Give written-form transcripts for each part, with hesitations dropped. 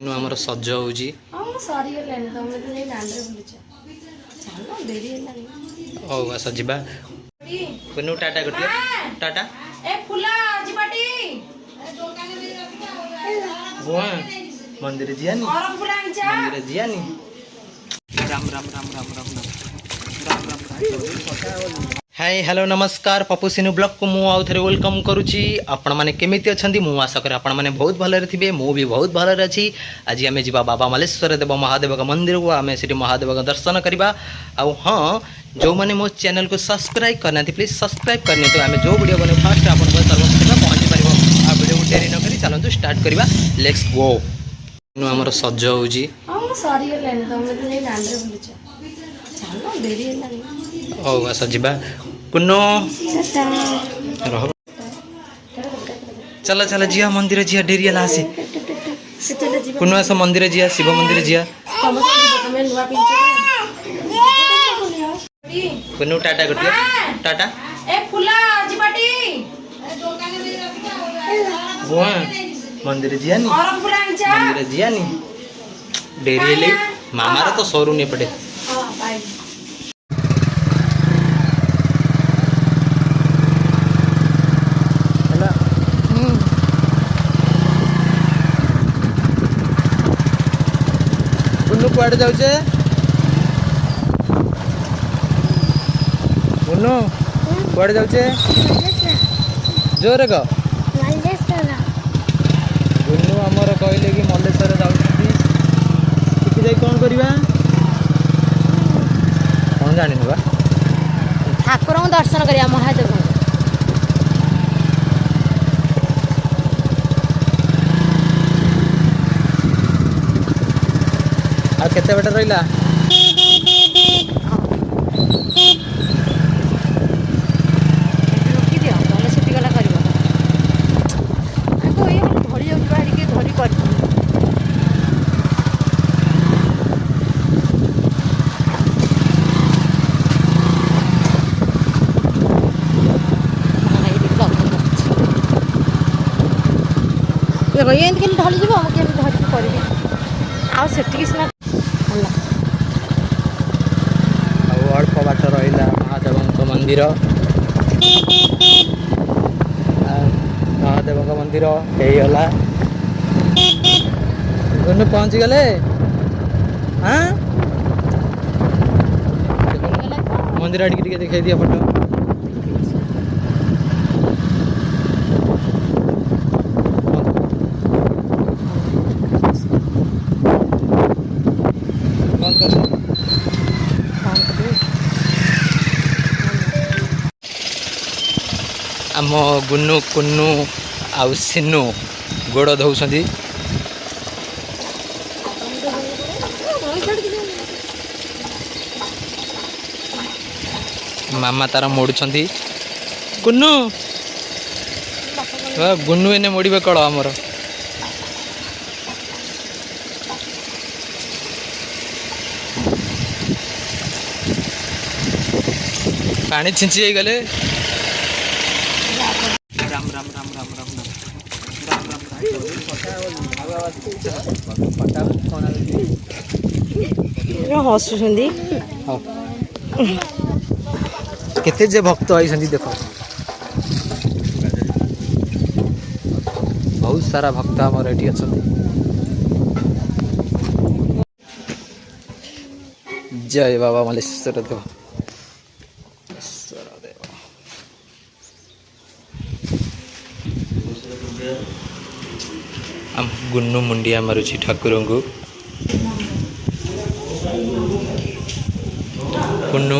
ଆମର ସଜ ହଉଛି। ସରିଗଲାଣି ତମେ ତ ଯାଇ ଦାଣ୍ଡରେ ବୁଲୁଛ। ଚାଲ ଡେରି ହେଲାଣି। ହଉ ଆସ ଯିବା। କୁନୁ ଟାଟା କରିଦିଅ ଟାଟା। ଏ ଫୁଲ ଯିବାଟି ବୁଆ ମନ୍ଦିର ଯିବାନି ମନ୍ଦିର ଯିବାନି। ରାମ ରାମ ରାମ ରାମ ରାମ ରାମ ରାମ ରାମ। हाय हेलो नमस्कार पप्पू सिनु ब्लॉग को मु आउ थे वेलकम करुच्ची। आपण मैंने केमिति अछंती मु आशा करे आपण मैंने बहुत भलरे थिबे। मु भी बहुत भलरे अछि। आज आमे जिबा बाबा मलेश्वर देव महादेव का मंदिर को आमे सिटी महादेव का दर्शन करबा। आउ हां जो माने मो चैनल को सब्सक्राइब करना थी प्लीज सब्सक्राइब करने तो आमे जो वीडियो बने फास्ट आपण को सर्वप्रथम पहुंची परिबो। आ वीडियो को देरी न करी चलंतु स्टार्ट करबा। Let's go. नु हमर सज होउची। हां सरिगलाଣି तमे तो जाई दाଣ୍ଡरे बुलुछ। चाल डेरी हेलाଣି। हौ आस जिबा। कुनो रह चल चल जिया मंदिर जिया डेरी हला आसी। कुनो आस मंदिर जिया शिव मंदिर जिया। कुनो टाटा कर दिया टाटा। ए फुला जिबाटी बुआ मंदिर जिया नी मंदिर जिया नी डेरी हेले मामार तो सरू ने पड़े। हां बाय। बुन्नू कुआड़े जाऊचे बुन्नू कुआड़े जाऊचे जोरे कह बुन्नू आमर कहले कि मल्लेश्वर जाऊछंती सेठी जाई कोन करबा कोन जानिनु बा ठाकुर को दर्शन करिया महादेव आ केते बेटा रहिला रोकी दियो भले सेठी गला करबो आको ये धरी जाउ बाहरी के धरी कर देखो ये इनके ढली जीव हम केम धरी करबी आ सेठी किसना होला आ अल्प बाट रहिला महादेव मंदिर महादेव मंदिर हेला पहुंच गले। हाँ मंदिर आड़ के दिखाई दिया फोटो आम गुन्नू कुन्नू आउ सिन्नू गोड़ धौसंदी। मामा तार मोड़ुछंदी कुन्नू गुन्नू एने मोड़े कल आमर पानी छिंची गले। राम राम राम राम राम राम हसुछंदी केते जे भक्त आइसंदी देखो बहुत सारा भक्त हमर एठी अछंदी। जय बाबा मलेश्वर देव हम गुन्नू मुंडिया मारुची ठाकुर को कुन्नू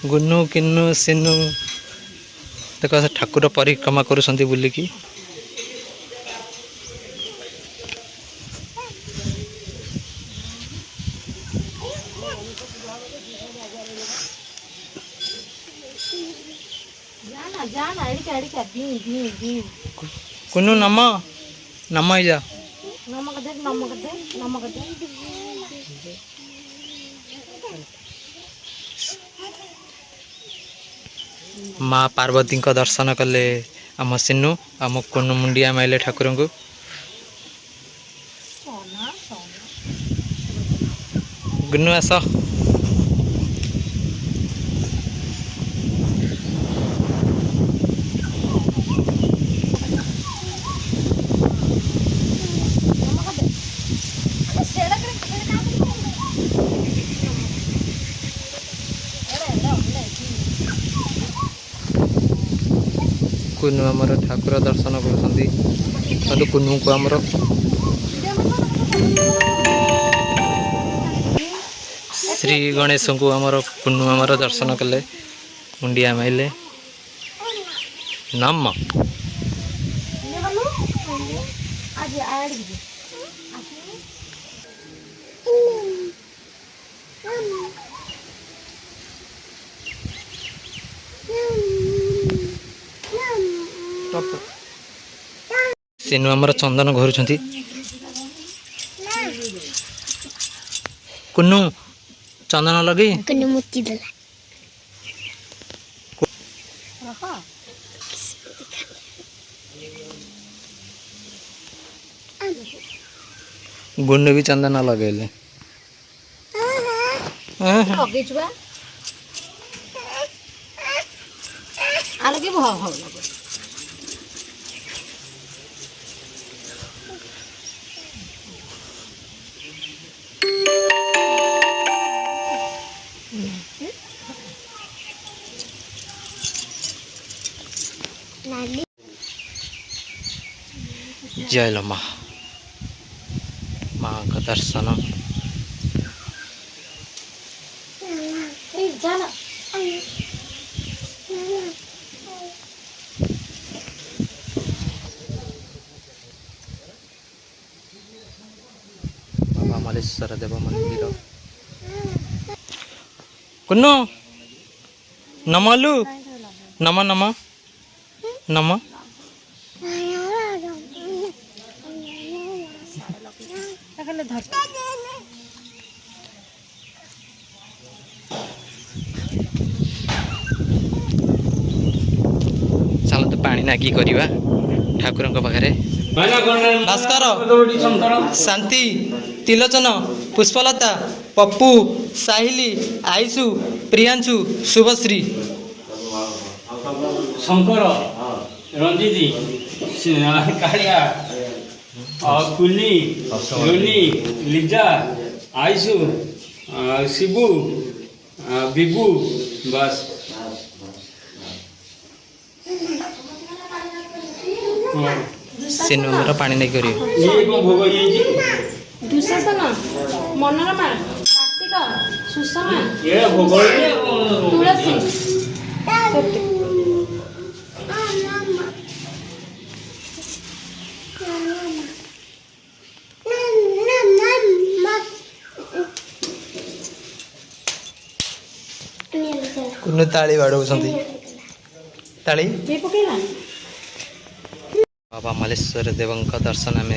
गुन्नू किन्नू सिन्नू देखो ठाकुर परिक्रमा करुँच बुलिकी जाना जाना एड़िका दी दी दी कुन्नू नम्मा जा नमक दे नमक दे नमक दे माँ पार्वती को दर्शन कले आम सिन्नू आम कुन्नू मुंडिया माइले ठाकुर को सोना सोना गुन्नू आस नमक दे अरे सेड़ा करे सेड़ा काम अरे अरे कुन्नू आमर ठाकुर दर्शन कर कुन्नू को आमर श्री गणेश को आमर कुन्नू आमर दर्शन कले मुंडिया माइले नम आज ऐड दे सिनु आमर चंदन घर कुन्नू चंदन लगे कुन्नू मुक्ति देला रखा गुन्नू भी चंदन लगेले लगे छुआ अलगे भाव भाव लगे नाली जय लो माँ माँ का दर्शन ए जाना बाबा मलेश्वर देव मंदिर कुन्नू नमलु नम नम नम लगले धर चलतु पानी नागी करवा ठाकुर पाखे भास्कर शांति तिलोचन पुष्पलता पप्पू साहिली आईसु प्रियांशु शुभश्री शंकर रंजीती कालिया कुली रोनी लिजा आयशु शिबू बिबू बस सिनु मेरा पानी नहीं करी ये कौन भोग ये जी दुशासन मनोरमा कार्तिक सुषमा ये भोग तुलसी कुन्नू ताली बाड़ौଛନ୍ତି ताली ये पकेला बाबा मलेश्वर देवଙ୍କ दर्शन आम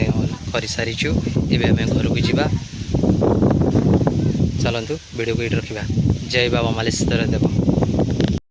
कर सारीचु एवं आम घर को जावा चलतु वीडियो को ये रखा जय बाबा मलेश्वर देव।